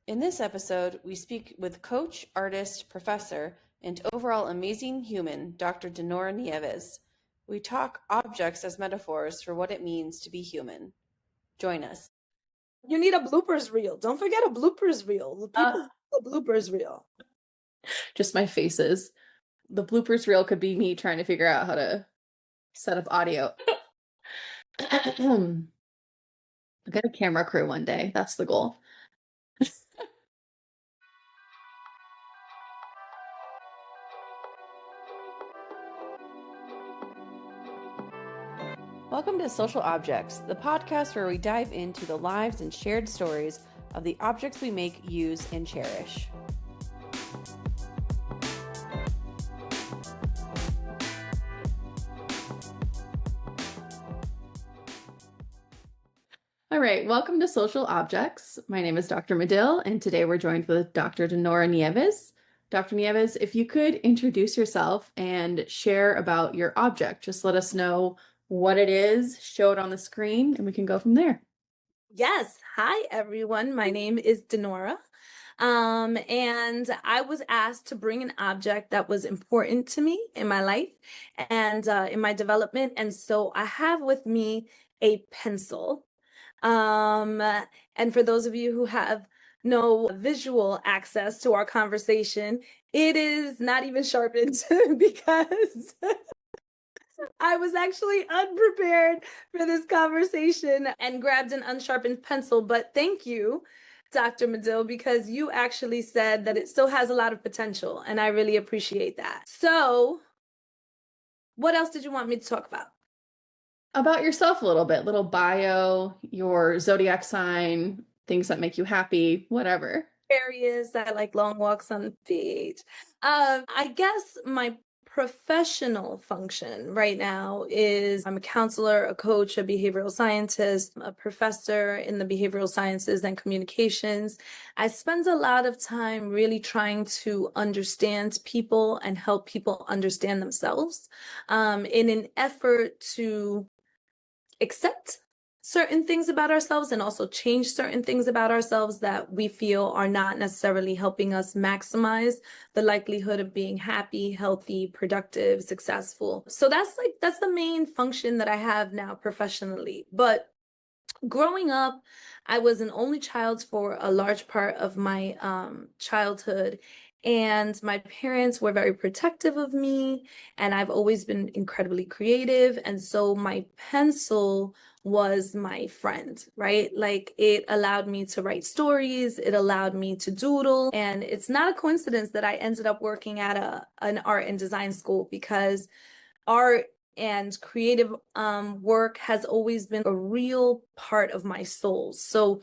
In this episode, we speak with coach, artist, professor, and overall amazing human, Dr. Dinorah Nieves. We talk objects as metaphors for what it means to be human. Join us. You need a bloopers reel. Don't forget a bloopers reel. People a bloopers reel. Just my faces. The bloopers reel could be me trying to figure out how to set up audio. I'll get a camera crew one day. That's the goal. Welcome to Social Objects, the podcast where we dive into the lives and shared stories of the objects we make, use, and cherish. All right, welcome to Social Objects. My name is Dr. Medill, and today we're joined with Dr. Dinorah Nieves. Dr. Nieves, if you could introduce yourself and share about your object, just let us know what it is, show it on the screen, and we can go from there. Yes. Hi, everyone. My name is Dinorah. And I was asked to bring an object that was important to me in my life and in my development. And so I have with me a pencil. And for those of you who have no visual access to our conversation, it is not even sharpened because I was actually unprepared for this conversation and grabbed an unsharpened pencil. But thank you, Dr. Medill, because you actually said that it still has a lot of potential, and I really appreciate that. So, what else did you want me to talk about? About yourself a little bio, your zodiac sign, things that make you happy, whatever. Areas I like long walks on the beach. I guess my professional function right now is I'm a counselor, a coach, a behavioral scientist, a professor in the behavioral sciences and communications. I spend a lot of time really trying to understand people and help people understand themselves in an effort to accept certain things about ourselves and also change certain things about ourselves that we feel are not necessarily helping us maximize the likelihood of being happy, healthy, productive, successful. So that's the main function that I have now professionally. But growing up, I was an only child for a large part of my childhood. And my parents were very protective of me, and I've always been incredibly creative. And so my pencil was my friend, right? Like it allowed me to write stories, it allowed me to doodle. And it's not a coincidence that I ended up working at an art and design school, because art and creative work has always been a real part of my soul. So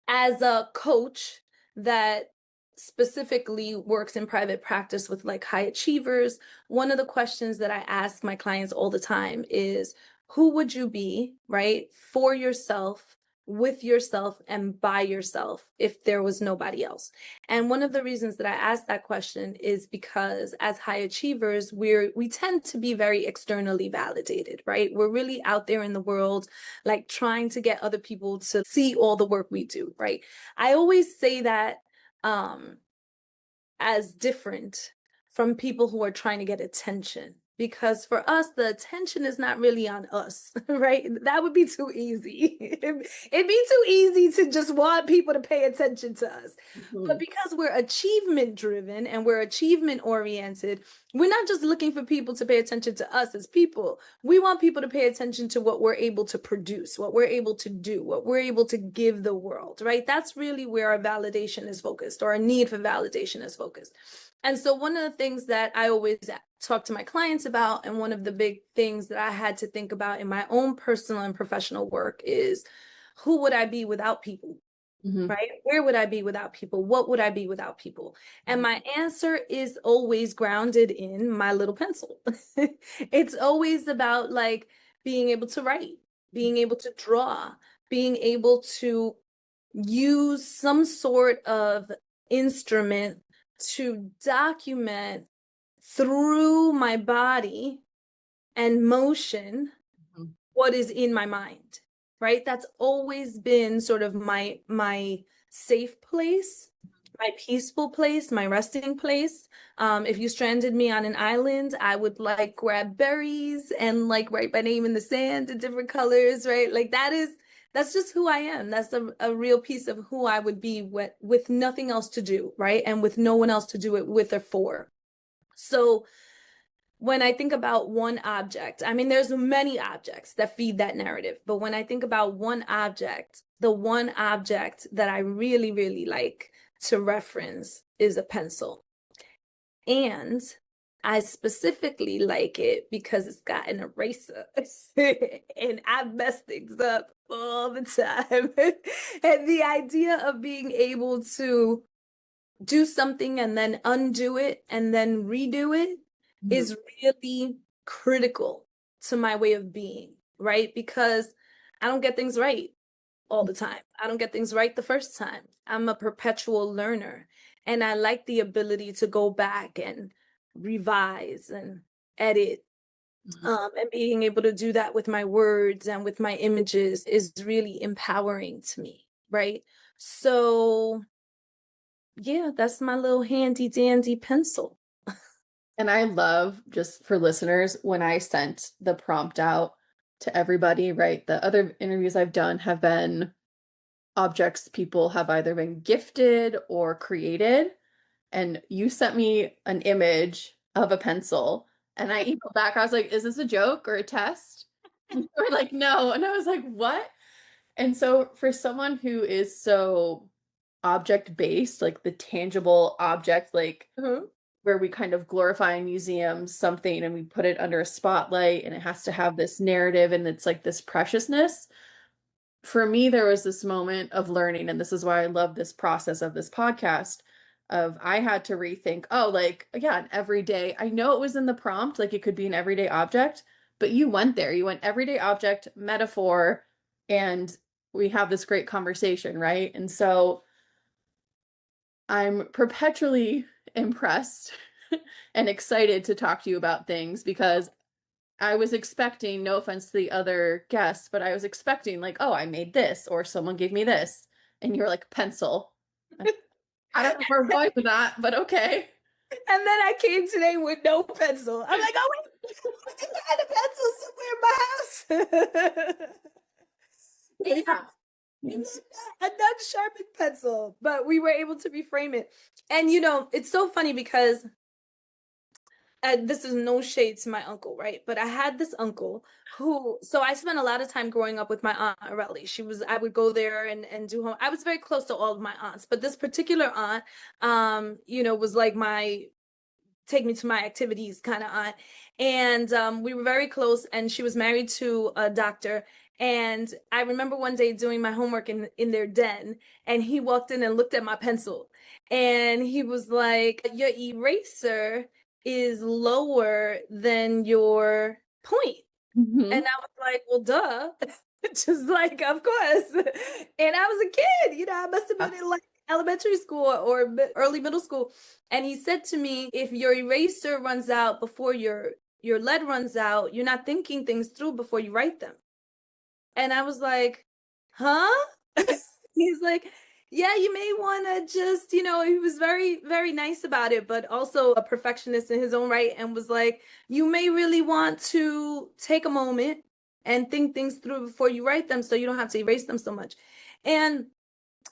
as a coach that specifically works in private practice with like high achievers, one of the questions that I ask my clients all the time is, who would you be, right, for yourself, with yourself, and by yourself if there was nobody else? And one of the reasons that I ask that question is because as high achievers, we tend to be very externally validated, right? We're really out there in the world, like trying to get other people to see all the work we do, right? I always say that as different from people who are trying to get attention. Because for us, the attention is not really on us, right? That would be too easy. It'd be too easy to just want people to pay attention to us. Mm-hmm. But because we're achievement driven and we're achievement oriented, we're not just looking for people to pay attention to us as people. We want people to pay attention to what we're able to produce, what we're able to do, what we're able to give the world, right? That's really where our validation is focused, or our need for validation is focused. And so one of the things that I always talk to my clients about, and one of the big things that I had to think about in my own personal and professional work, is who would I be without people? Mm-hmm. Right? Where would I be without people? What would I be without people? And my answer is always grounded in my little pencil. It's always about like being able to write, being able to draw, being able to use some sort of instrument to document through my body and motion what is in my mind, right? That's always been sort of my safe place, my peaceful place, my resting place. If you stranded me on an island, I would like grab berries and like write my name in the sand in different colors, right? Like that's just who I am. That's a real piece of who I would be with nothing else to do, right? And with no one else to do it with or for. So when I think about one object, I mean, there's many objects that feed that narrative, but when I think about one object, the one object that I really, really like to reference is a pencil. And I specifically like it because it's got an eraser and I mess things up all the time. And the idea of being able to do something and then undo it and then redo it is really critical to my way of being, right? Because I don't get things right all the time. I don't get things right the first time. I'm a perpetual learner, and I like the ability to go back and revise and edit. And being able to do that with my words and with my images is really empowering to me, right? So yeah, that's my little handy dandy pencil. And I love, just for listeners, when I sent the prompt out to everybody, right? The other interviews I've done have been objects people have either been gifted or created. And you sent me an image of a pencil. And I emailed back, I was like, is this a joke or a test? And you were like, no. And I was like, what? And so for someone who is so object based, like the tangible object, like where we kind of glorify in museums something and we put it under a spotlight and it has to have this narrative and it's like this preciousness. For me, there was this moment of learning, and this is why I love this process of this podcast, of I had to rethink, oh, like, yeah, an everyday, I know it was in the prompt, like it could be an everyday object, but you went there, you went everyday object, metaphor, and we have this great conversation, right? And so I'm perpetually impressed and excited to talk to you about things because I was expecting, no offense to the other guests, but I was expecting like, oh, I made this or someone gave me this. And you're like, pencil. I don't know if we're going with that, but okay. And then I came today with no pencil. I'm like, oh, wait, I had a pencil somewhere in my house. Yeah. A non-sharpened pencil, but we were able to reframe it. And you know, it's so funny because this is no shade to my uncle, right? But I had this uncle who, so I spent a lot of time growing up with my aunt Aurelie. I would go there and do home. I was very close to all of my aunts, but this particular aunt, you know, was like my take me to my activities kind of aunt. And we were very close, and she was married to a doctor. And I remember one day doing my homework in their den, and he walked in and looked at my pencil, and he was like, your eraser is lower than your point. And I was like, well, duh. Just like, of course. And I was a kid, you know, I must have been in like elementary school or early middle school. And he said to me, if your eraser runs out before your lead runs out, you're not thinking things through before you write them. And I was like, huh? He's like, yeah, you may want to just, you know, he was very, very nice about it, but also a perfectionist in his own right, and was like, you may really want to take a moment and think things through before you write them so you don't have to erase them so much. And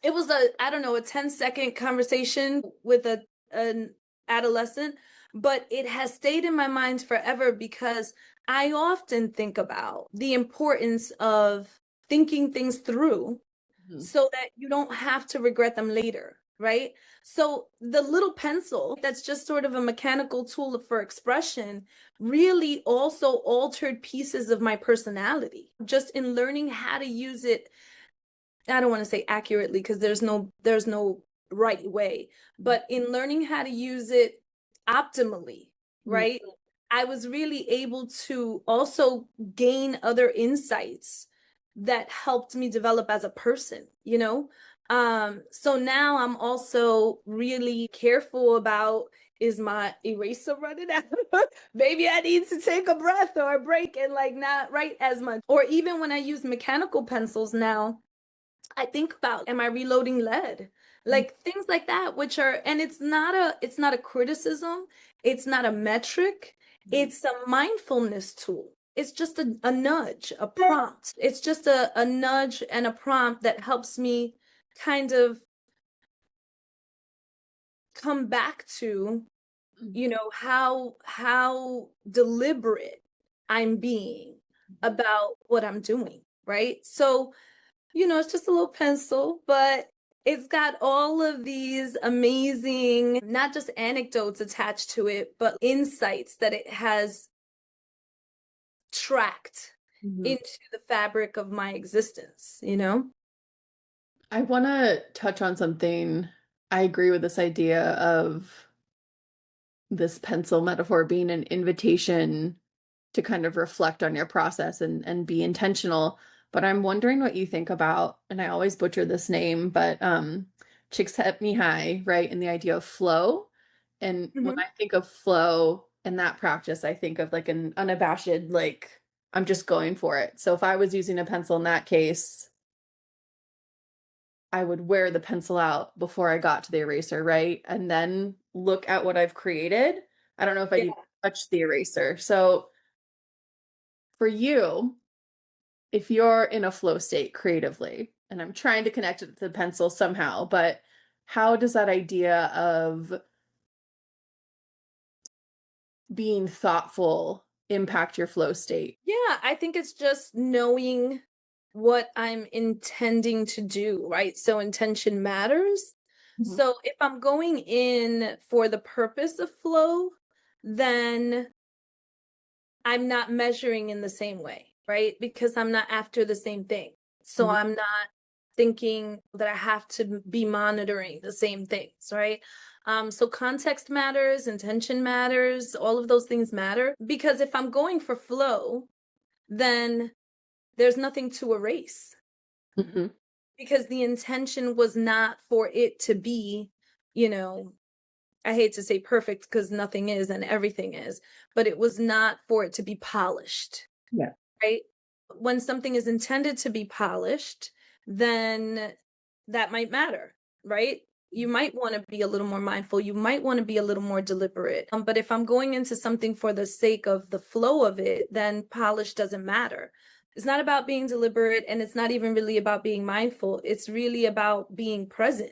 it was a 10-second conversation with an adolescent, but it has stayed in my mind forever because I often think about the importance of thinking things through so that you don't have to regret them later, right? So the little pencil that's just sort of a mechanical tool for expression really also altered pieces of my personality just in learning how to use it. I don't want to say accurately because there's no right way, but in learning how to use it optimally, right? I was really able to also gain other insights that helped me develop as a person, you know? So now I'm also really careful about, is my eraser running out? Maybe I need to take a breath or a break and like not write as much. Or even when I use mechanical pencils now, I think about, am I reloading lead? like things like that, which are, and it's not a criticism, it's not a metric, it's a mindfulness tool. It's just a nudge, a prompt. It's just a nudge and a prompt that helps me kind of come back to, you know, how deliberate I'm being about what I'm doing, right? So, you know, it's just a little pencil, but it's got all of these amazing, not just anecdotes attached to it, but insights that it has tracked into the fabric of my existence, you know? I want to touch on something. I agree with this idea of this pencil metaphor being an invitation to kind of reflect on your process and be intentional. But I'm wondering what you think about, and I always butcher this name, but Csikszentmihalyi, right? And the idea of flow. And when I think of flow in that practice, I think of like an unabashed, like I'm just going for it. So if I was using a pencil in that case, I would wear the pencil out before I got to the eraser, right? And then look at what I've created. I don't know if I'd even touch the eraser. So for you, if you're in a flow state creatively, and I'm trying to connect it to the pencil somehow, but how does that idea of being thoughtful impact your flow state? Yeah, I think it's just knowing what I'm intending to do, right? So intention matters. So if I'm going in for the purpose of flow, then I'm not measuring in the same way, right? Because I'm not after the same thing. So I'm not thinking that I have to be monitoring the same things, right? So context matters, intention matters, all of those things matter. Because if I'm going for flow, then there's nothing to erase. Because the intention was not for it to be, you know, I hate to say perfect because nothing is and everything is, but it was not for it to be polished. Yeah. Right? When something is intended to be polished, then that might matter, right? You might want to be a little more mindful. You might want to be a little more deliberate. But if I'm going into something for the sake of the flow of it, then polish doesn't matter. It's not about being deliberate, and it's not even really about being mindful. It's really about being present,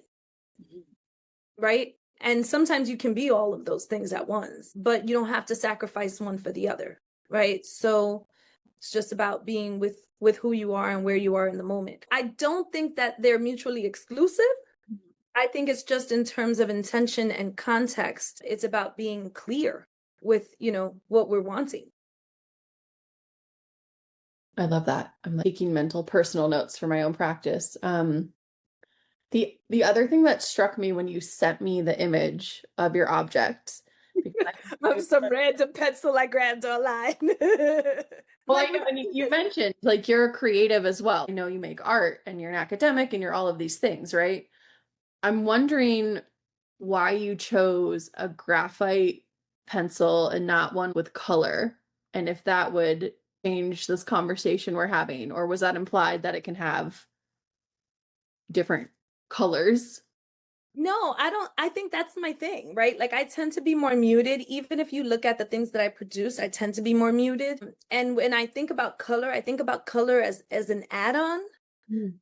right? And sometimes you can be all of those things at once, but you don't have to sacrifice one for the other, right? So it's just about being with who you are and where you are in the moment. I don't think that they're mutually exclusive. I think it's just in terms of intention and context. It's about being clear with, you know, what we're wanting. I love that. I'm like taking mental personal notes for my own practice. The other thing that struck me when you sent me the image of your object, because Of some random pencil I grabbed online. well, I know, and you mentioned like you're a creative as well. I know you make art and you're an academic and you're all of these things, right? I'm wondering why you chose a graphite pencil and not one with color, and if that would change this conversation we're having, or was that implied that it can have different colors? No, I don't. I think that's my thing, right? Like I tend to be more muted. Even if you look at the things that I produce, I tend to be more muted. And when I think about color, I think about color as an add-on.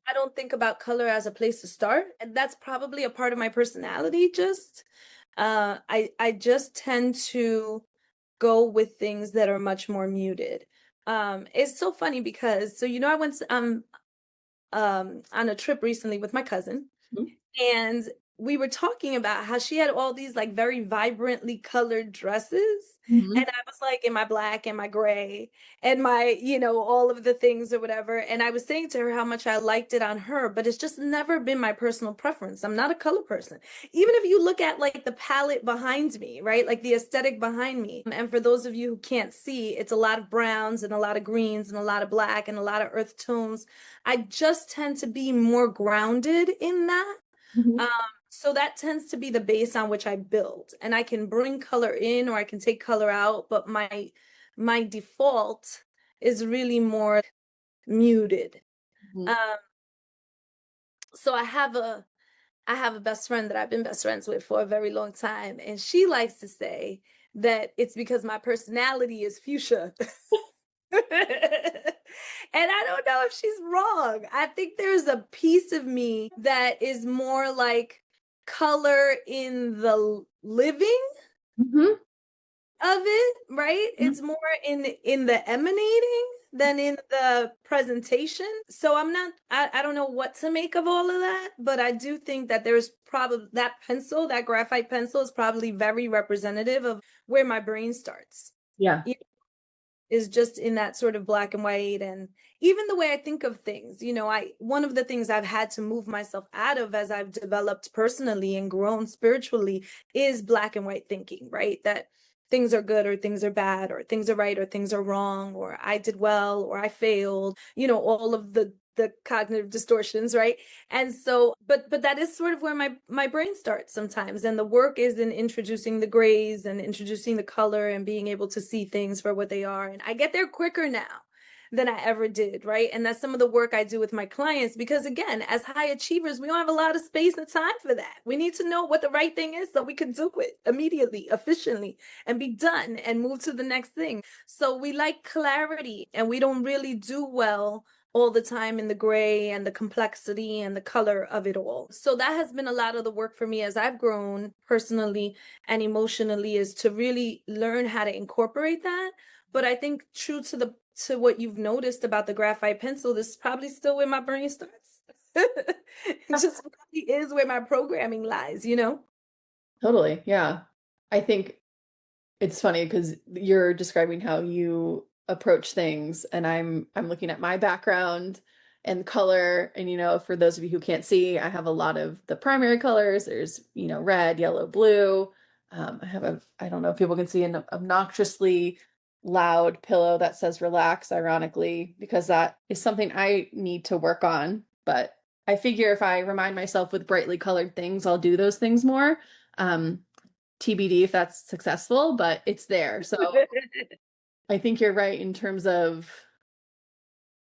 I don't think about color as a place to start. And that's probably a part of my personality. Just I just tend to go with things that are much more muted. It's so funny because you know I went on a trip recently with my cousin, and we were talking about how she had all these like very vibrantly colored dresses. And I was like, in my black and my gray and my, you know, all of the things or whatever. And I was saying to her how much I liked it on her, but it's just never been my personal preference. I'm not a color person. Even if you look at like the palette behind me, right? Like the aesthetic behind me. And for those of you who can't see, it's a lot of browns and a lot of greens and a lot of black and a lot of earth tones. I just tend to be more grounded in that. So that tends to be the base on which I build, and I can bring color in or I can take color out, but my default is really more muted. So I have I have a best friend that I've been best friends with for a very long time, and she likes to say that it's because my personality is fuchsia. And I don't know if she's wrong. I think there's a piece of me that is more like color in the living Mm-hmm. of it, right? Mhm. It's more in the emanating than in the presentation. So I don't know what to make of all of that, but I do think that there's probably that pencil, that graphite pencil is probably very representative of where my brain starts. Yeah. Is just in that sort of black and white, and even the way I think of things. One of the things I've had to move myself out of as I've developed personally and grown spiritually is black and white thinking, right? That things are good or things are bad, or things are right or things are wrong, or I did well or I failed, all of the cognitive distortions, right? And so, but that is sort of where my brain starts sometimes, and the work is in introducing the grays and introducing the color and being able to see things for what they are. And I get there quicker now than I ever did, right? And that's some of the work I do with my clients, because again, as high achievers, we don't have a lot of space and time for that. We need to know what the right thing is so we can do it immediately, efficiently, and be done and move to the next thing. So we like clarity, and we don't really do well all the time in the gray and the complexity and the color of it all. So that has been a lot of the work for me as I've grown personally and emotionally, is to really learn how to incorporate that. But I think true to what you've noticed about the graphite pencil, this is probably still where my brain starts. It just really is where my programming lies, Totally. Yeah. I think it's funny because you're describing how you approach things, and I'm looking at my background and color. And for those of you who can't see, I have a lot of the primary colors. There's red, yellow, blue. I don't know if people can see, an obnoxiously loud pillow that says relax, ironically, because that is something I need to work on. But I figure if I remind myself with brightly colored things, I'll do those things more. TBD if that's successful, but it's there. So I think you're right in terms of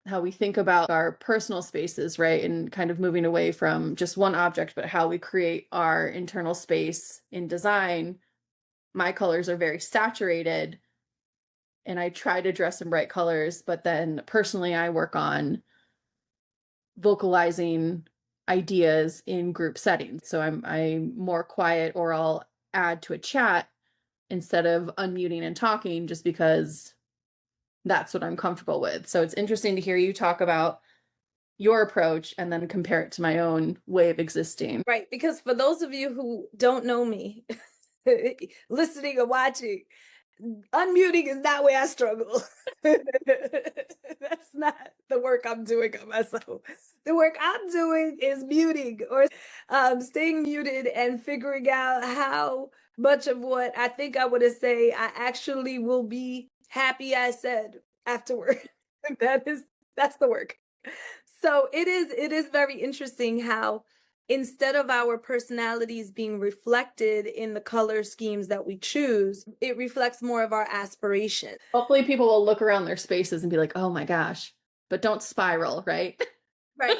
how we think about our personal spaces, right? And kind of moving away from just one object, but how we create our internal space in design. My colors are very saturated, and I try to dress in bright colors, but then personally I work on vocalizing ideas in group settings. So I'm more quiet, or I'll add to a chat instead of unmuting and talking, just because that's what I'm comfortable with. So it's interesting to hear you talk about your approach and then compare it to my own way of existing. Right, because for those of you who don't know me, listening or watching, unmuting is not where I struggle. That's not the work I'm doing on myself. The work I'm doing is muting, or staying muted and figuring out how much of what I think I want to say I actually will be happy I said afterward. That's the work. So it is very interesting how, instead of our personalities being reflected in the color schemes that we choose, it reflects more of our aspiration. Hopefully people will look around their spaces and be like, oh my gosh, but don't spiral, right? Right.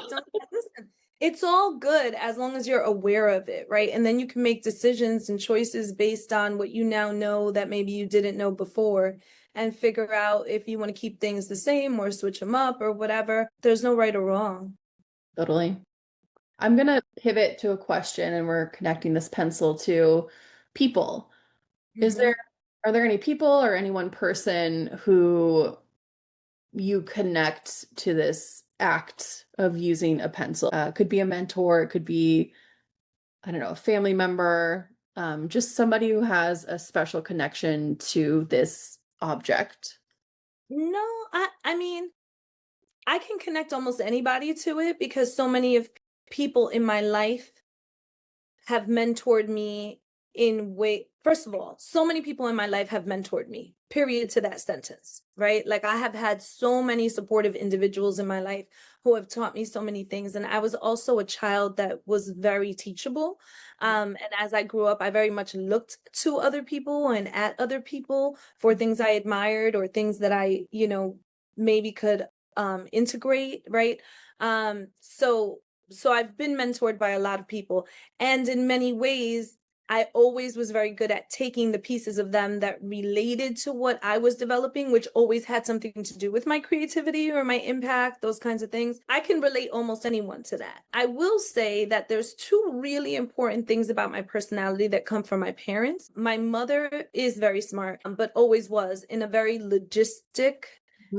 Listen, it's all good as long as you're aware of it, right? And then you can make decisions and choices based on what you now know that maybe you didn't know before, and figure out if you want to keep things the same or switch them up or whatever. There's no right or wrong. Totally. I'm going to pivot to a question, and we're connecting this pencil to people. Are there any people or any one person who you connect to this act of using a pencil? Could be a mentor, it could be, I don't know, a family member, just somebody who has a special connection to this object. No, I mean, I can connect almost anybody to it, because so many of people in my life have mentored me in way. First of all, so many people in my life have mentored me, period to that sentence, right? Like, I have had so many supportive individuals in my life who have taught me so many things. And I was also a child that was very teachable. And as I grew up, I very much looked to other people and at other people for things I admired, or things that I, maybe could integrate, right? So So I've been mentored by a lot of people, and in many ways, I always was very good at taking the pieces of them that related to what I was developing, which always had something to do with my creativity or my impact, those kinds of things. I can relate almost anyone to that. I will say that there's two really important things about my personality that come from my parents. My mother is very smart, but always was, in a very logistic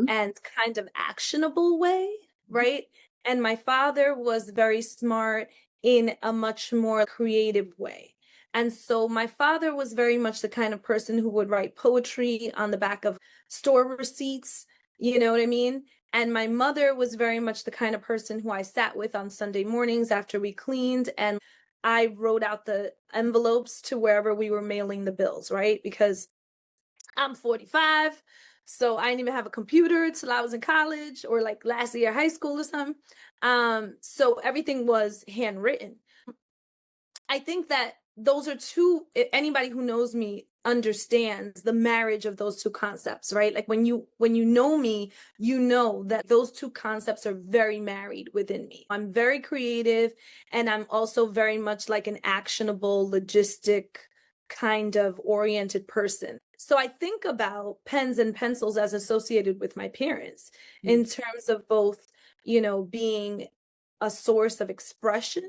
and kind of actionable way, right? And my father was very smart in a much more creative way. And so my father was very much the kind of person who would write poetry on the back of store receipts, you know what I mean? And my mother was very much the kind of person who I sat with on Sunday mornings after we cleaned, and I wrote out the envelopes to wherever we were mailing the bills, right? Because I'm 45, so I didn't even have a computer till I was in college or like last year high school or something. So everything was handwritten. I think that those are two, anybody who knows me understands the marriage of those two concepts, right? Like when you know me, you know that those two concepts are very married within me. I'm very creative, and I'm also very much like an actionable, logistic kind of oriented person. So I think about pens and pencils as associated with my parents in terms of both, being a source of expression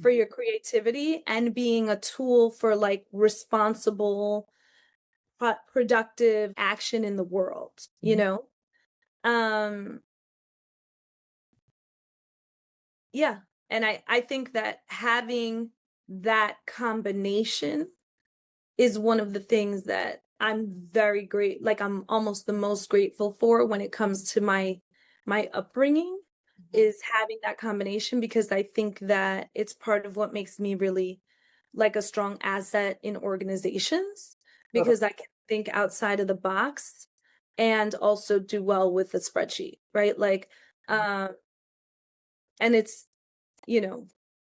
for your creativity and being a tool for like responsible, productive action in the world, Um, yeah. And I think that having that combination is one of the things that I'm very great, like I'm almost the most grateful for when it comes to my upbringing, is having that combination, because I think that it's part of what makes me really like a strong asset in organizations, because I can think outside of the box and also do well with the spreadsheet, right? Like, and it's, you know,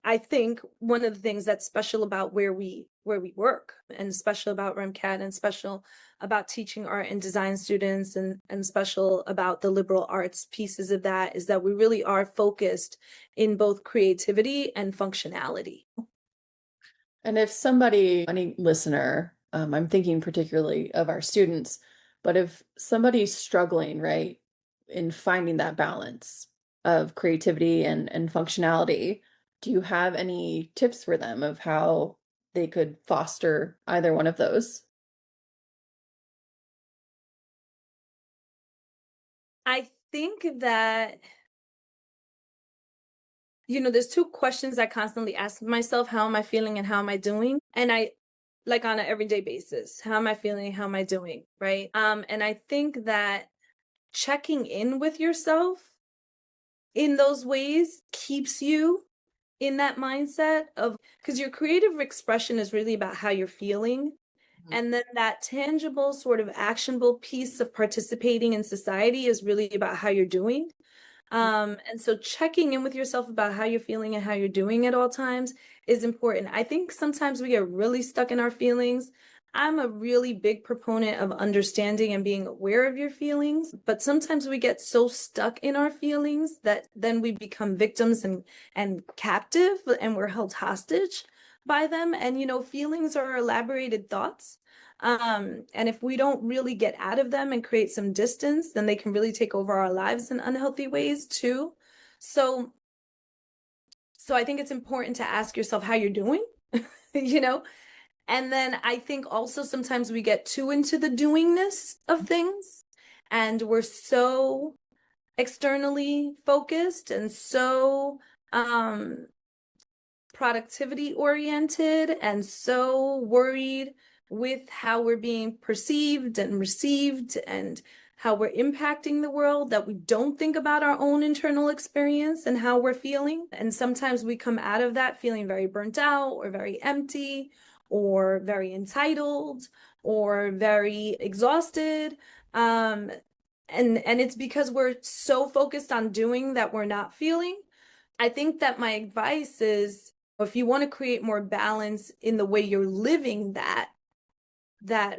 I think one of the things that's special about where we work, and special about REMCAT, and special about teaching art and design students, and special about the liberal arts pieces of that, is that we really are focused in both creativity and functionality. And if somebody, any listener, I'm thinking particularly of our students, but if somebody's struggling, right, in finding that balance of creativity and functionality, do you have any tips for them of how they could foster either one of those? I think that, there's two questions I constantly ask myself: how am I feeling and how am I doing? And I, like, on an everyday basis, how am I feeling? How am I doing? Right. And I think that checking in with yourself in those ways keeps you in that mindset of, because your creative expression is really about how you're feeling. And then that tangible, sort of actionable piece of participating in society is really about how you're doing. And so checking in with yourself about how you're feeling and how you're doing at all times is important. I think sometimes we get really stuck in our feelings. I'm a really big proponent of understanding and being aware of your feelings, but sometimes we get so stuck in our feelings that then we become victims and captive, and we're held hostage by them. And feelings are elaborated thoughts. And if we don't really get out of them and create some distance, then they can really take over our lives in unhealthy ways too. So I think it's important to ask yourself how you're doing, you know? And then I think also sometimes we get too into the doingness of things, and we're so externally focused and so productivity oriented and so worried with how we're being perceived and received and how we're impacting the world, that we don't think about our own internal experience and how we're feeling. And sometimes we come out of that feeling very burnt out or very empty or very entitled or very exhausted. And it's because we're so focused on doing that we're not feeling. I think that my advice is, if you want to create more balance in the way you're living that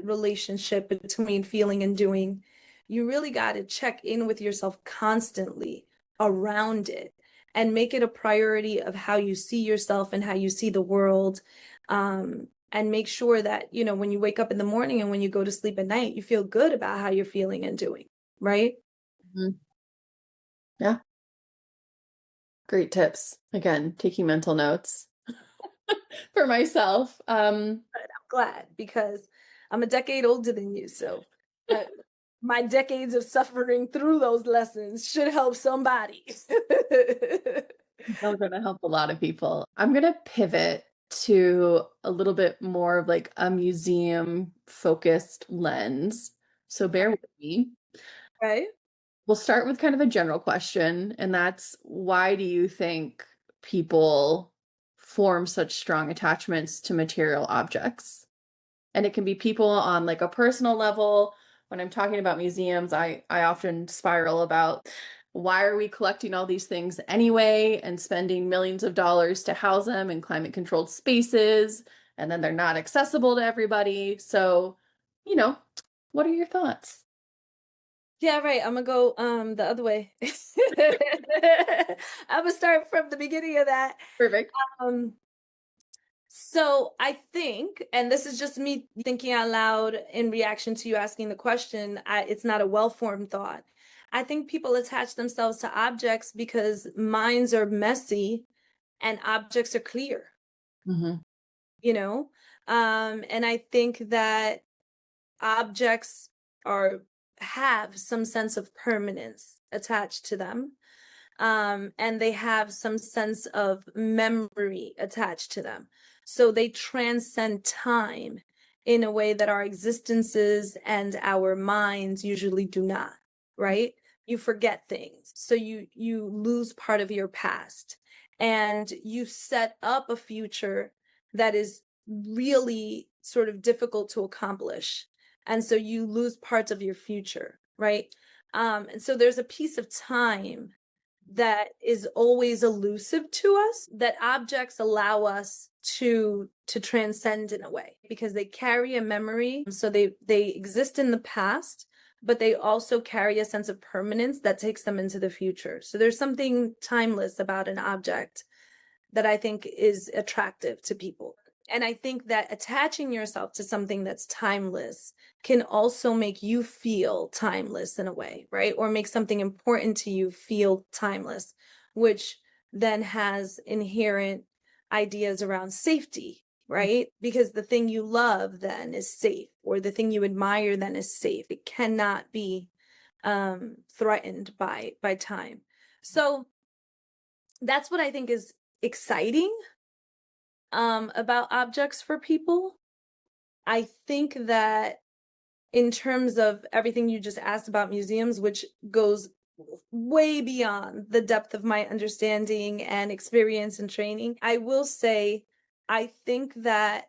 relationship between feeling and doing, you really got to check in with yourself constantly around it and make it a priority of how you see yourself and how you see the world. And make sure that, you know, when you wake up in the morning and when you go to sleep at night, you feel good about how you're feeling and doing, right? Mhm. Yeah. Great tips. Again, taking mental notes for myself. I'm glad because I'm a decade older than you. So my decades of suffering through those lessons should help somebody. They're going to help a lot of people. I'm going to pivot to a little bit more of like a museum focused lens. So bear with me. Right? We'll start with kind of a general question, and that's why do you think people form such strong attachments to material objects? And it can be people on like a personal level. When I'm talking about museums, I often spiral about why are we collecting all these things anyway and spending millions of dollars to house them in climate controlled spaces, and then they're not accessible to everybody. So, you know, what are your thoughts? Yeah, right. I'm gonna go the other way. I'm gonna start from the beginning of that. Perfect. Um So I think, and this is just me thinking out loud in reaction to you asking the question, it's not a well-formed thought. I think people attach themselves to objects because minds are messy and objects are clear, Hmm. you know? And I think that objects are have some sense of permanence attached to them. And they have some sense of memory attached to them. So they transcend time in a way that our existences and our minds usually do not, right? You forget things. So you lose part of your past and you set up a future that is really sort of difficult to accomplish. And so you lose parts of your future, right? And so there's a piece of time that is always elusive to us, that objects allow us to transcend in a way because they carry a memory. So they exist in the past, but they also carry a sense of permanence that takes them into the future. So there's something timeless about an object that I think is attractive to people. And I think that attaching yourself to something that's timeless can also make you feel timeless in a way, right? Or make something important to you feel timeless, which then has inherent ideas around safety, right? Because the thing you love then is safe, or the thing you admire then is safe. It cannot be threatened by time. So that's what I think is exciting about objects for people. I think that in terms of everything you just asked about museums, which goes way beyond the depth of my understanding and experience and training, I will say I think that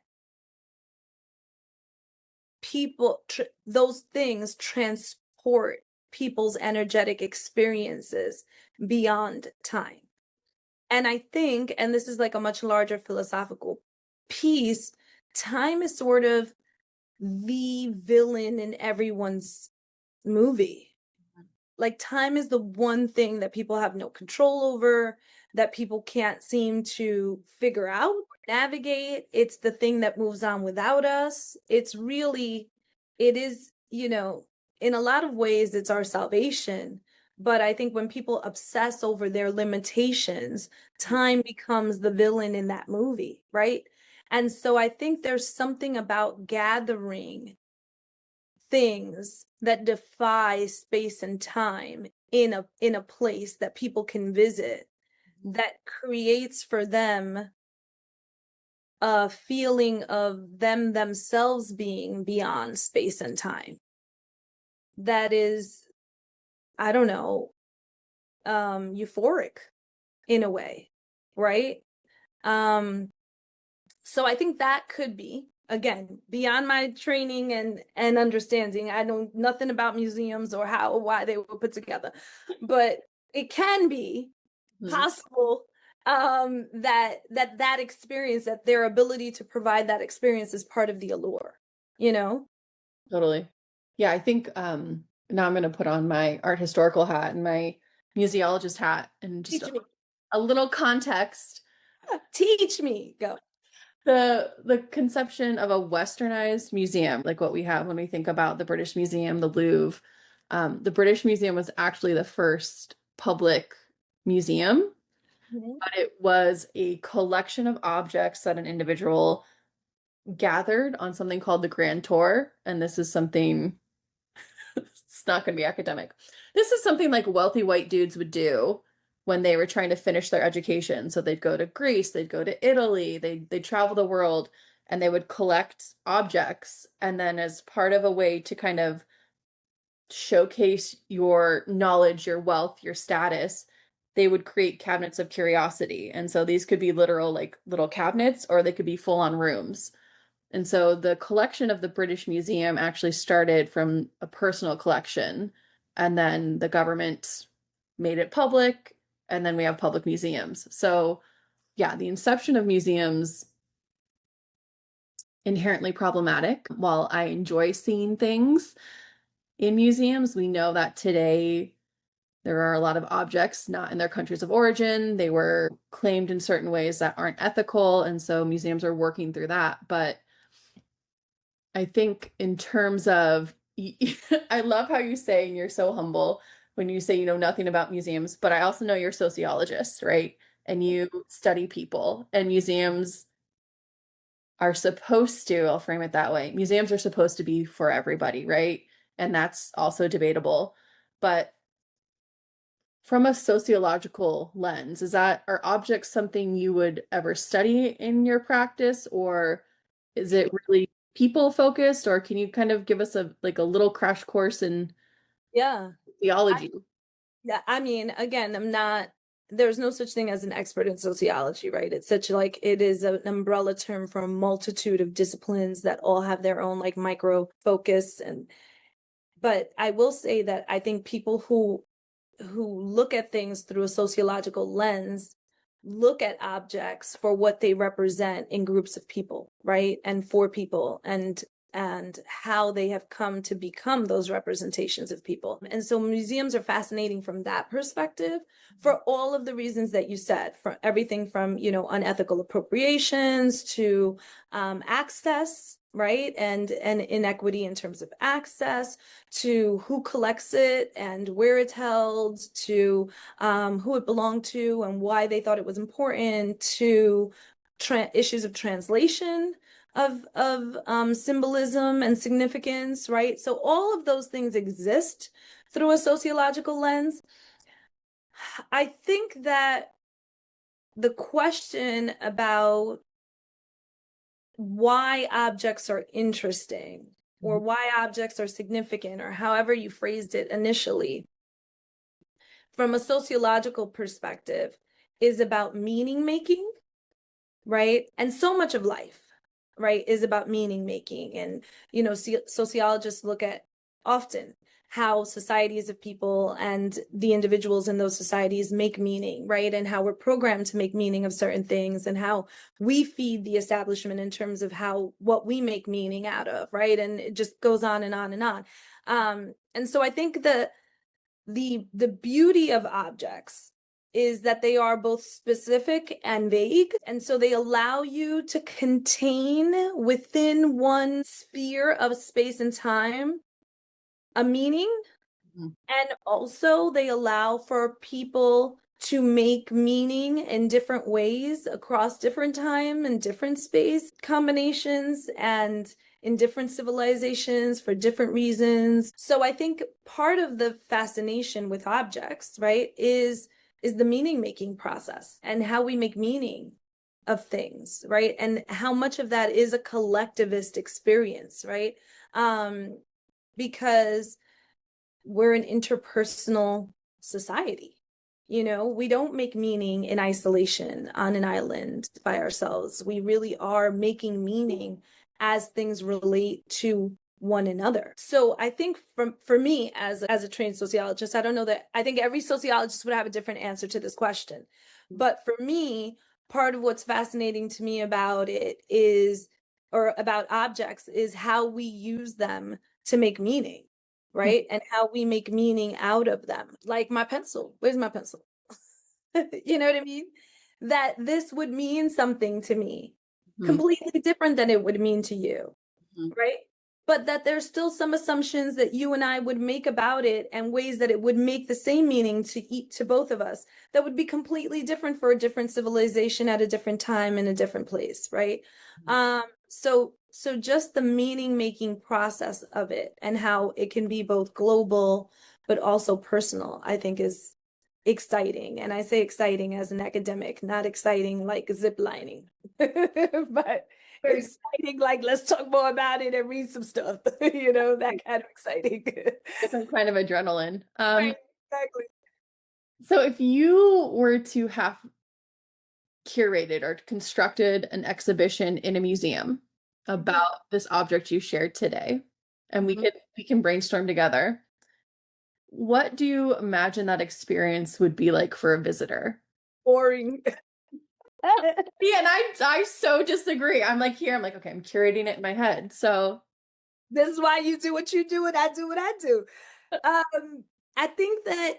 those things transport people's energetic experiences beyond time. And I think, and this is like a much larger philosophical piece, time is sort of the villain in everyone's movie. Like time is the one thing that people have no control over, that people can't seem to figure out, navigate. It's the thing that moves on without us. It is, you know, in a lot of ways, it's our salvation. But I think when people obsess over their limitations, time becomes the villain in that movie, right? And so I think there's something about gathering things that defy space and time in a place that people can visit that creates for them a feeling of them themselves being beyond space and time that is, I don't know, euphoric in a way, right? So I think that could be, again, beyond my training and understanding. I know nothing about museums or how or why they were put together, but it can be possible that experience, that their ability to provide that experience is part of the allure, you know? Totally. Yeah, I think now I'm going to put on my art historical hat and my museologist hat and just Teach me. a little context. Teach me. Go. The conception of a westernized museum, like what we have when we think about the British Museum, the Louvre. The British Museum was actually the first public museum, but it was a collection of objects that an individual gathered on something called the Grand Tour. And this is something, it's not going to be academic. This is something like wealthy white dudes would do when they were trying to finish their education. So they'd go to Greece, they'd go to Italy, they'd travel the world, and they would collect objects. And then as part of a way to kind of showcase your knowledge, your wealth, your status, they would create cabinets of curiosity. And so these could be literal, like little cabinets, or they could be full on rooms. And so the collection of the British Museum actually started from a personal collection, and then the government made it public, and then we have public museums. So yeah, the inception of museums, inherently problematic. While I enjoy seeing things in museums, we know that today there are a lot of objects not in their countries of origin. They were claimed in certain ways that aren't ethical, and so museums are working through that. But I think in terms of, I love how you say, and you're so humble when you say you know nothing about museums, but I also know you're a sociologist, right? And you study people, and museums are supposed to, I'll frame it that way, museums are supposed to be for everybody, right? And that's also debatable. But from a sociological lens, are objects something you would ever study in your practice, or is it really people focused, or can you kind of give us a little crash course in Yeah. theology? Yeah, I mean, again, there's no such thing as an expert in sociology, right? It's it is an umbrella term for a multitude of disciplines that all have their own like micro focus. But I will say that I think people who look at things through a sociological lens look at objects for what they represent in groups of people, right? And for people, and how they have come to become those representations of people. And so museums are fascinating from that perspective for all of the reasons that you said, for everything from, unethical appropriations to access, right? And inequity in terms of access, to who collects it and where it's held, to who it belonged to and why they thought it was important, to issues of translation of symbolism and significance, right? So all of those things exist through a sociological lens. I think that the question about why objects are interesting or why objects are significant, or however you phrased it initially, from a sociological perspective, is about meaning making, right? And so much of life, right, is about meaning making. And, sociologists look at often how societies of people and the individuals in those societies make meaning, right? And how we're programmed to make meaning of certain things, and how we feed the establishment in terms of what we make meaning out of, right? And it just goes on and on and on. And so I think the beauty of objects is that they are both specific and vague. And so they allow you to contain within one sphere of space and time a meaning. And also they allow for people to make meaning in different ways across different time and different space combinations, and in different civilizations for different reasons. So I think part of the fascination with objects, right, is the meaning making process and how we make meaning of things, right? And how much of that is a collectivist experience, right? Because we're an interpersonal society. We don't make meaning in isolation on an island by ourselves. We really are making meaning as things relate to one another. So I think for me as a trained sociologist, I think every sociologist would have a different answer to this question. But for me, part of what's fascinating to me about it or about objects, is how we use them to make meaning, right? And how we make meaning out of them. Like my pencil. Where's my pencil? You know what I mean? That this would mean something to me, Mhm. completely different than it would mean to you, Mhm. right? But that there's still some assumptions that you and I would make about it and ways that it would make the same meaning to both of us that would be completely different for a different civilization at a different time in a different place, right? So just the meaning making process of it and how it can be both global but also personal, I think is exciting. And I say exciting as an academic, not exciting like zip lining, but exciting like let's talk more about it and read some stuff, that kind of exciting. Different kind of adrenaline. Right, exactly. So if you were to have curated or constructed an exhibition in a museum about this object you shared today, and Mhm. we can brainstorm together, what do you imagine that experience would be like for a visitor? Boring. Yeah, and I so disagree. I'm like, here, I'm like, okay, I'm curating it in my head. So This is why you do what you do and I do what I do. I think that,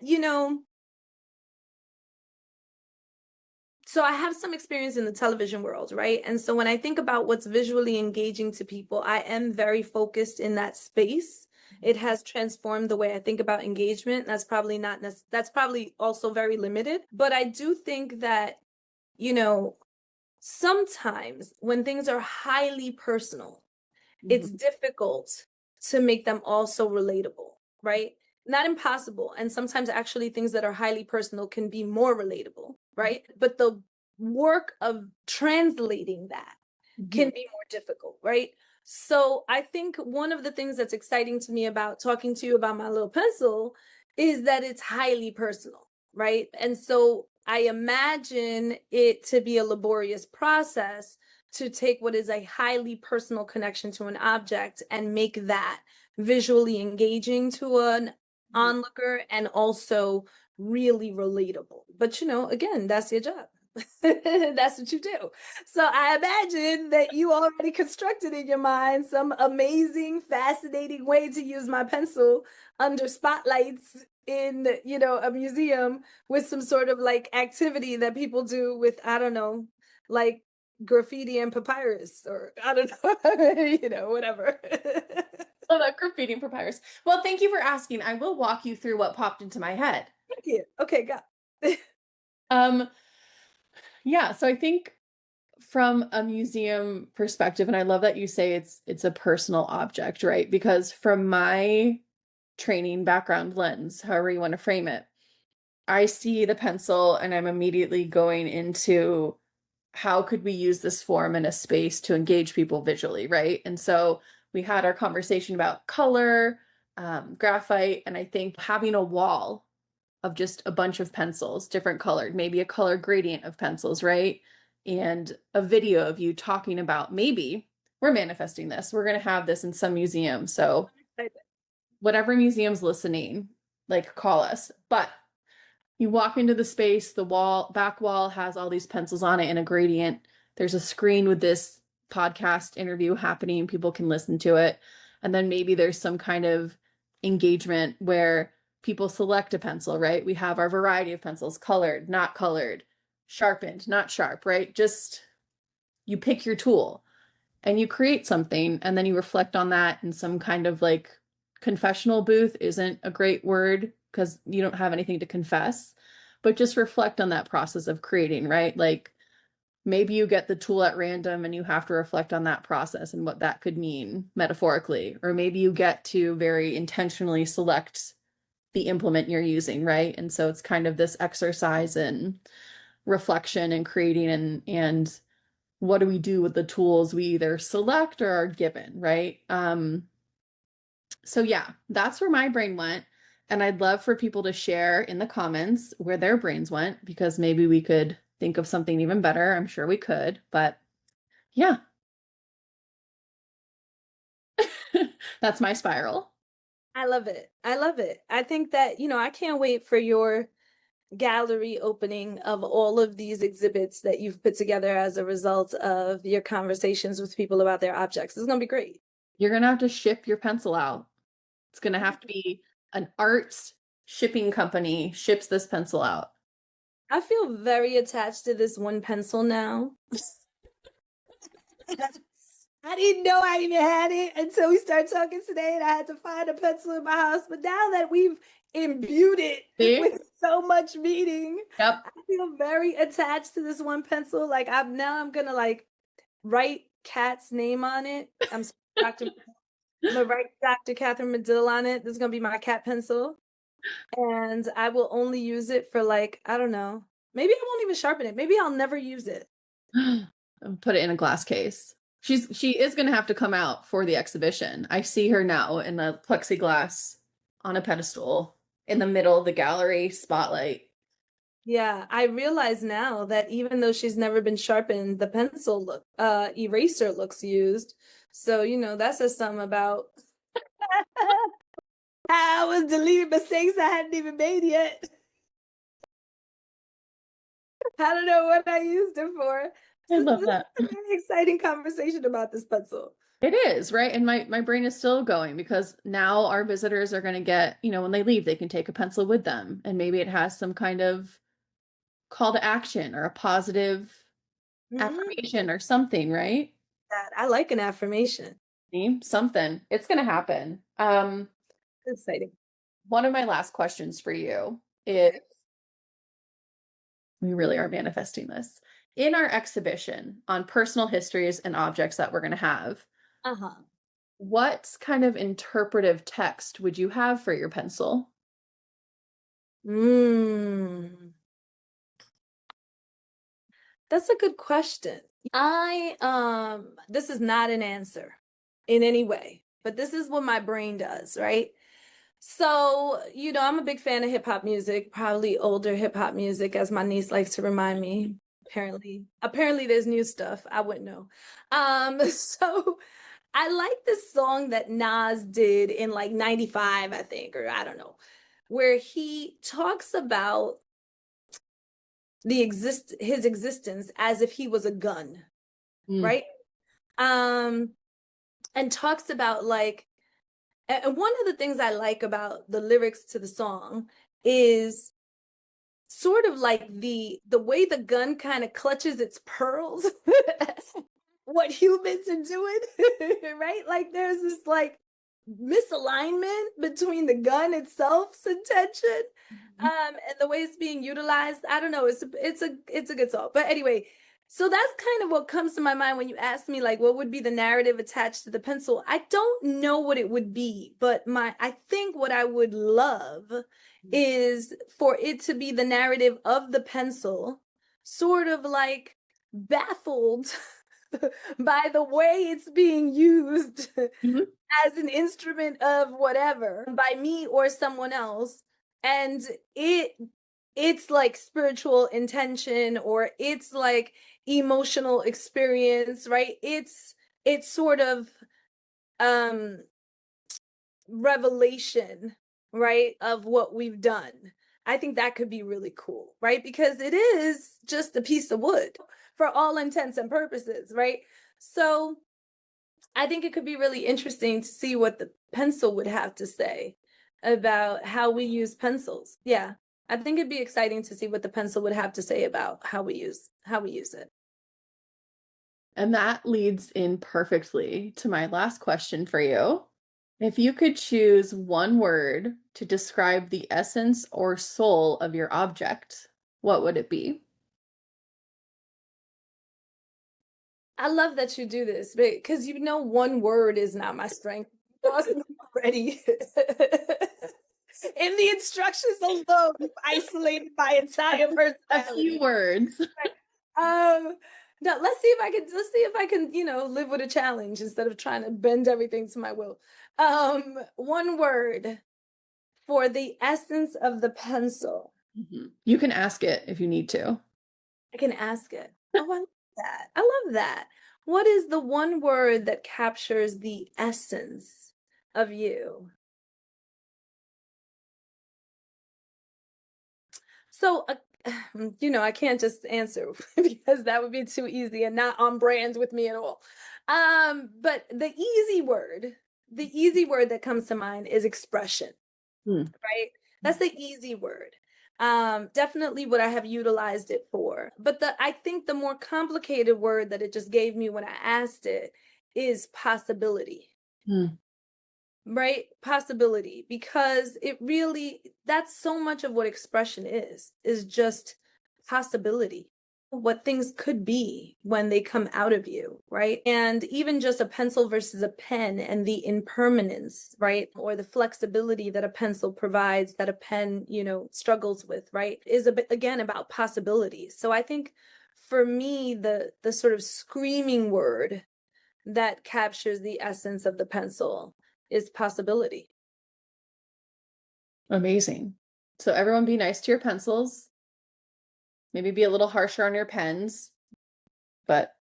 so I have some experience in the television world, right? And so when I think about what's visually engaging to people, I am very focused in that space. It has transformed the way I think about engagement. That's probably not that's probably also very limited, but I do think that, you know, sometimes when things are highly personal, it's difficult to make them also relatable, right? Not impossible. And sometimes actually things that are highly personal can be more relatable, right? But the work of translating that can be more difficult, right? So I think one of the things that's exciting to me about talking to you about my little pencil is that it's highly personal, right? And so I imagine it to be a laborious process to take what is a highly personal connection to an object and make that visually engaging to an onlooker and also really relatable. But again, that's your job. That's what you do. So I imagine that you already constructed in your mind some amazing, fascinating way to use my pencil under spotlights in, a museum with some sort of like activity that people do with, I don't know, like graffiti and papyrus, or I don't know, whatever. oh, that graffiti papyrus. Well, thank you for asking. I will walk you through what popped into my head. Thank you. Okay, go. Um, yeah, so I think from a museum perspective, and I love that you say it's a personal object, right? Because from my training background lens, however you want to frame it, I see the pencil and I'm immediately going into how could we use this form in a space to engage people visually, right? And so we had our conversation about color, graphite, and I think having a wall of just a bunch of pencils, different colored, maybe a color gradient of pencils, right? And a video of you talking about maybe we're manifesting this. We're going to have this in some museum. So whatever museum's listening, like call us. But you walk into the space, the back wall has all these pencils on it in a gradient. There's a screen with this podcast interview happening. People can listen to it. And then maybe there's some kind of engagement where people select a pencil, right? We have our variety of pencils, colored, not colored, sharpened, not sharp, right? Just you pick your tool and you create something and then you reflect on that in some kind of like confessional booth isn't a great word because you don't have anything to confess, but just reflect on that process of creating, right? Like maybe you get the tool at random and you have to reflect on that process and what that could mean metaphorically, or maybe you get to very intentionally select the implement you're using, right? And so it's kind of this exercise in reflection and creating and what do we do with the tools we either select or are given, right? So yeah, that's where my brain went. And I'd love for people to share in the comments where their brains went, because maybe we could think of something even better. I'm sure we could, but yeah, that's my spiral. I love it. I love it. I think that, I can't wait for your gallery opening of all of these exhibits that you've put together as a result of your conversations with people about their objects. It's going to be great. You're going to have to ship your pencil out. It's going to have to be an arts shipping company ships this pencil out. I feel very attached to this one pencil now. I didn't know I even had it until we started talking today, and I had to find a pencil in my house. But now that we've imbued it See? with so much meaning, Yep. I feel very attached to this one pencil. Like I'm gonna like write Kat's name on it. I'm gonna write Dr. Catherine Medill on it. This is gonna be my cat pencil, and I will only use it for like, I don't know. Maybe I won't even sharpen it. Maybe I'll never use it. Put it in a glass case. She is going to have to come out for the exhibition. I see her now in the plexiglass on a pedestal in the middle of the gallery spotlight. Yeah, I realize now that even though she's never been sharpened, the pencil eraser looks used. So, that says something about I was deleting mistakes I hadn't even made yet. I don't know what I used it for. I So love this that. is a very exciting conversation about this pencil. It is, right? And my brain is still going because now our visitors are going to get, when they leave, they can take a pencil with them. And maybe it has some kind of call to action or a positive affirmation or something, right? I like an affirmation. See? Something. It's going to happen. Exciting. One of my last questions for you is, we really are manifesting this. In our exhibition on personal histories and objects that we're going to have, what kind of interpretive text would you have for your pencil? That's a good question. This is not an answer in any way, but this is what my brain does, right? So, I'm a big fan of hip hop music, probably older hip hop music, as my niece likes to remind me. Apparently there's new stuff. I wouldn't know. So I like this song that Nas did in like 95, I think, or I don't know, where he talks about his existence as if he was a gun, right? And talks about like, and one of the things I like about the lyrics to the song is sort of like the way the gun kind of clutches its pearls, what humans are doing, right? Like there's this like misalignment between the gun itself's intention and the way it's being utilized. I don't know. It's a good song. But anyway, so that's kind of what comes to my mind when you ask me like what would be the narrative attached to the pencil. I don't know what it would be, but I think what I would love is for it to be the narrative of the pencil, sort of like baffled by the way it's being used as an instrument of whatever by me or someone else, and it's like spiritual intention or it's like emotional experience, right? It's sort of revelation, right, of what we've done. I think that could be really cool, right? Because it is just a piece of wood for all intents and purposes, right? So I think it could be really interesting to see what the pencil would have to say about how we use pencils. Yeah, I think it'd be exciting to see what the pencil would have to say about how we use it. And that leads in perfectly to my last question for you. If you could choose one word to describe the essence or soul of your object, what would it be? I love that you do this because one word is not my strength. Already. In the instructions alone, you've isolated my entire personality. A few words. No, let's see if I can, live with a challenge instead of trying to bend everything to my will. One word for the essence of the pencil. You can ask it if you need to. I can ask it. Oh, I love that. I love that. What is the one word that captures the essence of you? So, I can't just answer because that would be too easy and not on brand with me at all. But the easy word that comes to mind is expression, right? That's the easy word. Definitely what I have utilized it for. But I think the more complicated word that it just gave me when I asked it is possibility. Right? Possibility, because it really, that's so much of what expression is just possibility, what things could be when they come out of you, right? And even just a pencil versus a pen and the impermanence, right? Or the flexibility that a pencil provides that a pen, struggles with, right? Is a bit, again, about possibilities. So I think for me, the sort of screaming word that captures the essence of the pencil is possibility. Amazing. So everyone be nice to your pencils. Maybe be a little harsher on your pens, but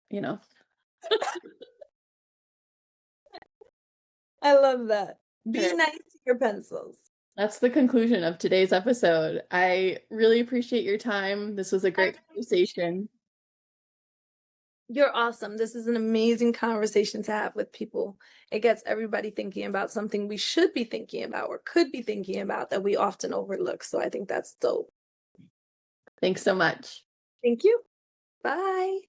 I love that. Be nice to your pencils. That's the conclusion of today's episode. I really appreciate your time. This was a great conversation. You're awesome. This is an amazing conversation to have with people. It gets everybody thinking about something we should be thinking about or could be thinking about that we often overlook. So I think that's dope. Thanks so much. Thank you. Bye.